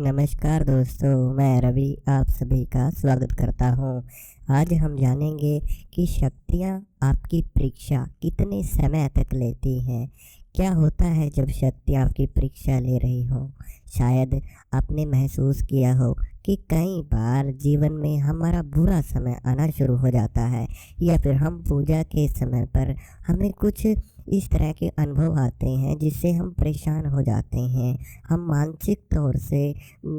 नमस्कार दोस्तों, मैं रवि आप सभी का स्वागत करता हूँ। आज हम जानेंगे कि शक्तियाँ आपकी परीक्षा कितने समय तक लेती हैं। क्या होता है जब शक्ति आपकी परीक्षा ले रही हो। शायद आपने महसूस किया हो कि कई बार जीवन में हमारा बुरा समय आना शुरू हो जाता है या फिर हम पूजा के समय पर हमें कुछ इस तरह के अनुभव आते हैं जिससे हम परेशान हो जाते हैं। हम मानसिक तौर से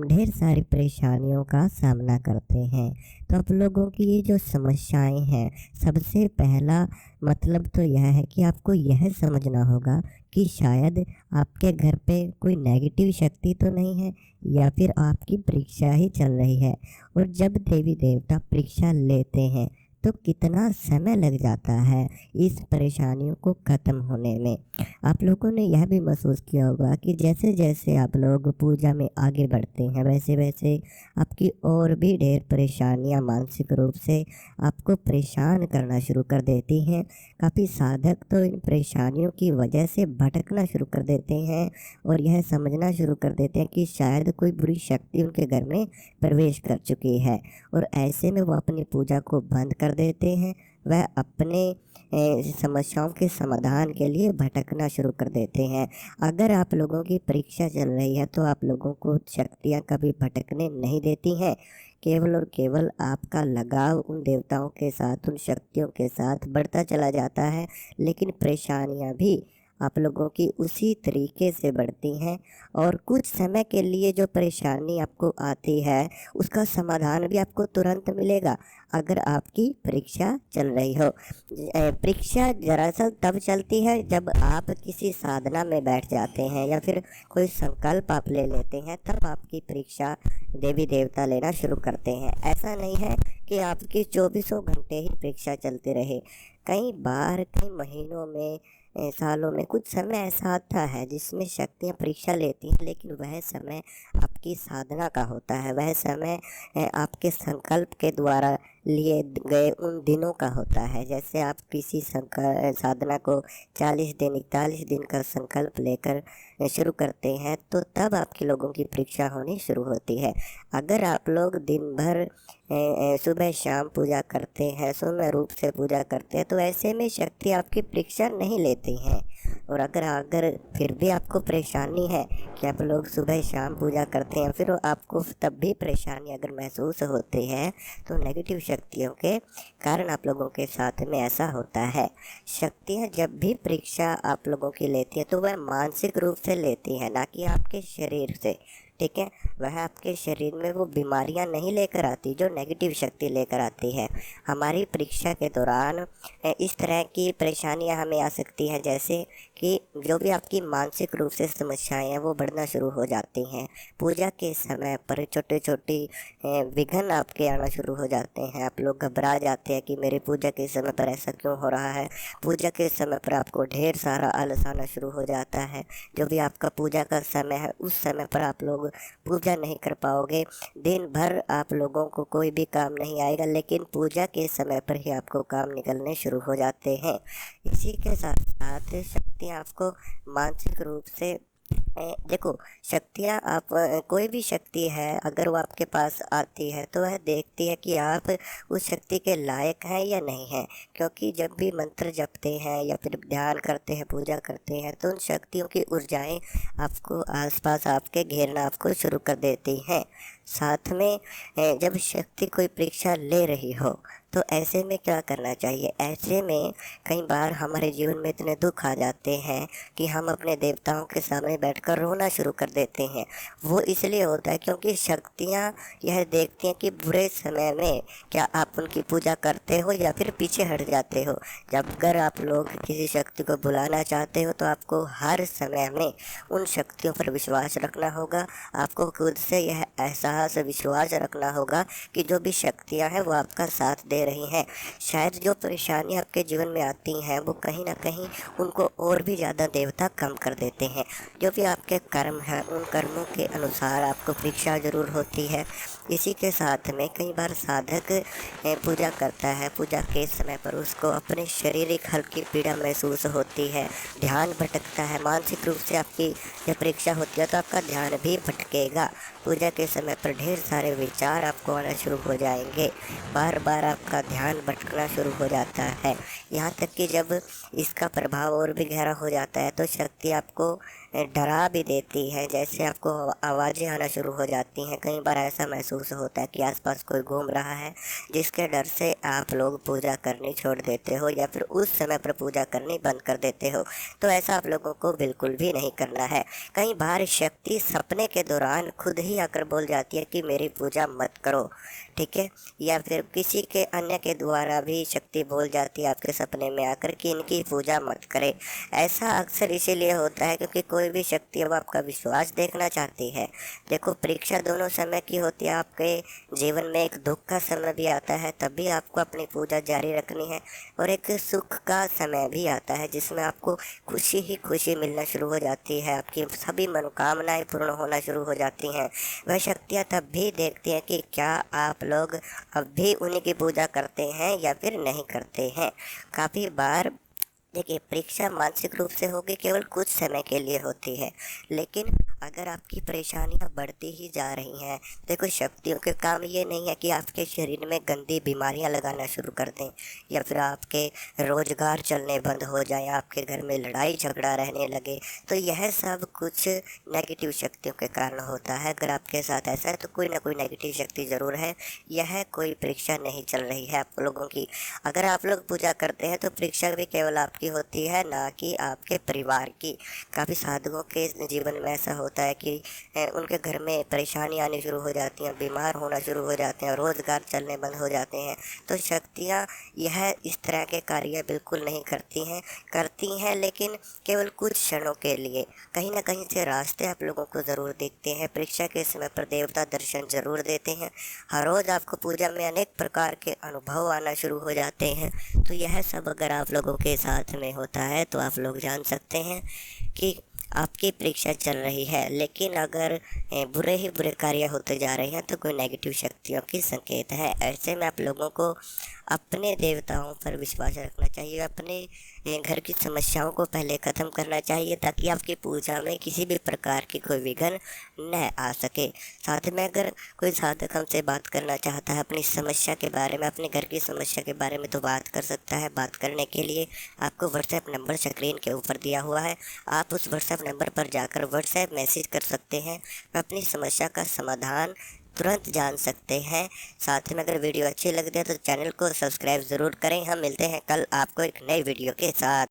ढेर सारी परेशानियों का सामना करते हैं। तो आप लोगों की ये जो समस्याएं हैं, सबसे पहला मतलब तो यह है कि आपको यह समझना होगा कि शायद आपके घर पे कोई नेगेटिव शक्ति तो नहीं है या फिर आपकी परीक्षा ही चल रही है। और जब देवी देवता परीक्षा लेते हैं तो कितना समय लग जाता है इस परेशानियों को ख़त्म होने में। आप लोगों ने यह भी महसूस किया होगा कि जैसे जैसे आप लोग पूजा में आगे बढ़ते हैं वैसे वैसे आपकी और भी ढेर परेशानियां मानसिक रूप से आपको परेशान करना शुरू कर देती हैं। काफ़ी साधक तो इन परेशानियों की वजह से भटकना शुरू कर देते हैं और यह समझना शुरू कर देते हैं कि शायद कोई बुरी शक्ति उनके घर में प्रवेश कर चुकी है और ऐसे में वो अपनी पूजा को बंद कर देते हैं। वह अपने समस्याओं के समाधान के लिए भटकना शुरू कर देते हैं। अगर आप लोगों की परीक्षा चल रही है तो आप लोगों को शक्तियाँ कभी भटकने नहीं देती हैं। केवल और केवल आपका लगाव उन देवताओं के साथ, उन शक्तियों के साथ बढ़ता चला जाता है, लेकिन परेशानियाँ भी आप लोगों की उसी तरीके से बढ़ती हैं। और कुछ समय के लिए जो परेशानी आपको आती है उसका समाधान भी आपको तुरंत मिलेगा अगर आपकी परीक्षा चल रही हो। परीक्षा दरअसल तब चलती है जब आप किसी साधना में बैठ जाते हैं या फिर कोई संकल्प आप ले लेते हैं, तब आपकी परीक्षा देवी देवता लेना शुरू करते हैं। ऐसा नहीं है कि आपकी 24 घंटे ही परीक्षा चलती रहे। कई बार कई महीनों में, सालों में कुछ समय ऐसा आता है जिसमें शक्तियाँ परीक्षा लेती हैं, लेकिन वह समय आपकी साधना का होता है। वह समय आपके संकल्प के द्वारा लिए गए उन दिनों का होता है। जैसे आप किसी साधना को 40 दिन 41 दिन का संकल्प लेकर शुरू करते हैं तो तब आपके लोगों की परीक्षा होनी शुरू होती है। अगर आप लोग दिन भर सुबह शाम पूजा करते हैं, सौम्य रूप से पूजा करते हैं, तो ऐसे में शक्ति आपकी परीक्षा नहीं लेती हैं। और अगर फिर भी आपको परेशानी है कि आप लोग सुबह शाम पूजा करते हैं, फिर आपको तब भी परेशानी अगर महसूस होती है तो नेगेटिव शक्तियों के कारण आप लोगों के साथ में ऐसा होता है। शक्तियाँ जब भी परीक्षा आप लोगों की लेती है तो वह मानसिक रूप से लेती है, ना कि आपके शरीर से। ठीक है, वह आपके शरीर में वो बीमारियां नहीं लेकर आती जो नेगेटिव शक्ति लेकर आती है। हमारी परीक्षा के दौरान इस तरह की परेशानियां हमें आ सकती हैं, जैसे कि जो भी आपकी मानसिक रूप से समस्याएं हैं वो बढ़ना शुरू हो जाती हैं। पूजा के समय पर छोटे छोटे विघ्न आपके आना शुरू हो जाते हैं। आप लोग घबरा जाते हैं कि मेरे पूजा के समय पर ऐसा क्यों हो रहा है। पूजा के समय पर आपको ढेर सारा आलस आना शुरू हो जाता है। जो भी आपका पूजा का समय है उस समय पर आप लोग पूजा नहीं कर पाओगे। दिन भर आप लोगों को कोई भी काम नहीं आएगा, लेकिन पूजा के समय पर ही आपको काम निकलने शुरू हो जाते हैं। इसी के साथ साथ शक्तियाँ आपको मानसिक रूप से देखो, शक्तियाँ आप कोई भी शक्ति है अगर वो आपके पास आती है तो वह देखती है कि आप उस शक्ति के लायक हैं या नहीं हैं। क्योंकि जब भी मंत्र जपते हैं या फिर ध्यान करते हैं, पूजा करते हैं, तो उन शक्तियों की ऊर्जाएं आपको आसपास आपके घेरना आपको शुरू कर देती हैं। साथ में जब शक्ति कोई परीक्षा ले रही हो तो ऐसे में क्या करना चाहिए। ऐसे में कई बार हमारे जीवन में इतने दुख आ जाते हैं कि हम अपने देवताओं के सामने बैठकर रोना शुरू कर देते हैं। वो इसलिए होता है क्योंकि शक्तियाँ यह देखती हैं कि बुरे समय में क्या आप उनकी पूजा करते हो या फिर पीछे हट जाते हो। जब अगर आप लोग किसी शक्ति को बुलाना चाहते हो तो आपको हर समय में उन शक्तियों पर विश्वास रखना होगा। आपको खुद से यह एहसास विश्वास रखना होगा कि जो भी शक्तियाँ हैं वो आपका साथ दे रही हैं। शायद जो परेशानी आपके जीवन में आती हैं वो कहीं ना कहीं उनको और भी ज़्यादा देवता कम कर देते हैं। जो भी आपके कर्म हैं उन कर्मों के अनुसार आपको परीक्षा जरूर होती है। इसी के साथ में कई बार साधक पूजा करता है, पूजा के समय पर उसको अपने शारीरिक हल्की पीड़ा महसूस होती है, ध्यान भटकता है। मानसिक रूप से आपकी जब परीक्षा होती है तो आपका ध्यान भी भटकेगा। पूजा के समय पर ढेर सारे विचार आपको आना शुरू हो जाएंगे। बार बार आपका ध्यान भटकना शुरू हो जाता है। यहाँ तक कि जब इसका प्रभाव और भी गहरा हो जाता है तो शक्ति आपको डरा भी देती है। जैसे आपको आवाज़ें आना शुरू हो जाती हैं। कई बार ऐसा महसूस होता है कि आसपास कोई घूम रहा है, जिसके डर से आप लोग पूजा करनी छोड़ देते हो या फिर उस समय पर पूजा करनी बंद कर देते हो। तो ऐसा आप लोगों को बिल्कुल भी नहीं करना है। कई बार शक्ति सपने के दौरान खुद ही आकर बोल जाती है कि मेरी पूजा मत करो, ठीक है। या फिर किसी के अन्य के द्वारा भी शक्ति बोल जाती है आपके सपने में आकर कि इनकी पूजा मत करें। ऐसा अक्सर इसीलिए होता है क्योंकि कोई भी शक्ति अब आपका विश्वास देखना चाहती है। देखो, परीक्षा दोनों समय की होती है। आपके जीवन में एक दुख का समय भी आता है, तब भी आपको अपनी पूजा जारी रखनी है, और एक सुख का समय भी आता है जिसमें आपको खुशी ही खुशी मिलना शुरू हो जाती है। आपकी सभी मनोकामनाएं पूर्ण होना शुरू हो जाती हैं। वह शक्तियाँ तब भी देखती हैं कि क्या आप लोग अब भी उन्हीं की पूजा करते हैं या फिर नहीं करते हैं। काफ़ी बार देखिए, परीक्षा मानसिक रूप से होगी केवल कुछ समय के लिए होती है, लेकिन अगर आपकी परेशानियां बढ़ती ही जा रही हैं, देखो शक्तियों के काम ये नहीं है कि आपके शरीर में गंदी बीमारियां लगाना शुरू कर दें या फिर आपके रोज़गार चलने बंद हो जाए, आपके घर में लड़ाई झगड़ा रहने लगे। तो यह सब कुछ नेगेटिव शक्तियों के कारण होता है। अगर आपके साथ ऐसा है तो कोई ना कोई नेगेटिव शक्ति ज़रूर है। यह कोई परीक्षा नहीं चल रही है आप लोगों की। अगर आप लोग पूजा करते हैं तो परीक्षा भी केवल आपकी होती है, ना कि आपके परिवार की। काफ़ी साधुओं के जीवन में ऐसा होता है कि उनके घर में परेशानी आनी शुरू हो जाती हैं, बीमार होना शुरू हो जाते हैं, रोज़गार चलने बंद हो जाते हैं। तो शक्तियाँ यह इस तरह के कार्य बिल्कुल नहीं करती हैं लेकिन केवल कुछ क्षणों के लिए। कहीं ना कहीं से रास्ते आप लोगों को ज़रूर दिखते हैं। परीक्षा के समय पर देवता दर्शन ज़रूर देते हैं। हर रोज़ आपको पूजा में अनेक प्रकार के अनुभव आना शुरू हो जाते हैं। तो यह सब अगर आप लोगों के साथ में होता है तो आप लोग जान सकते हैं कि आपकी परीक्षा चल रही है। लेकिन अगर बुरे ही बुरे कार्य होते जा रहे हैं तो कोई नेगेटिव शक्तियों की संकेत है। ऐसे में आप लोगों को अपने देवताओं पर विश्वास रखना चाहिए। अपने घर की समस्याओं को पहले ख़त्म करना चाहिए ताकि आपकी पूजा में किसी भी प्रकार की कोई विघ्न न आ सके। साथ में अगर कोई साधक हमसे बात करना चाहता है अपनी समस्या के बारे में, अपने घर की समस्या के बारे में, तो बात कर सकता है। बात करने के लिए आपको व्हाट्सएप नंबर स्क्रीन के ऊपर दिया हुआ है। आप उस व्हाट्सएप नंबर पर जाकर व्हाट्सएप मैसेज कर सकते हैं। अपनी समस्या का समाधान तुरंत जान सकते हैं। साथ में अगर वीडियो अच्छी लगती है तो चैनल को सब्सक्राइब ज़रूर करें। हम मिलते हैं कल आपको एक नई वीडियो के साथ।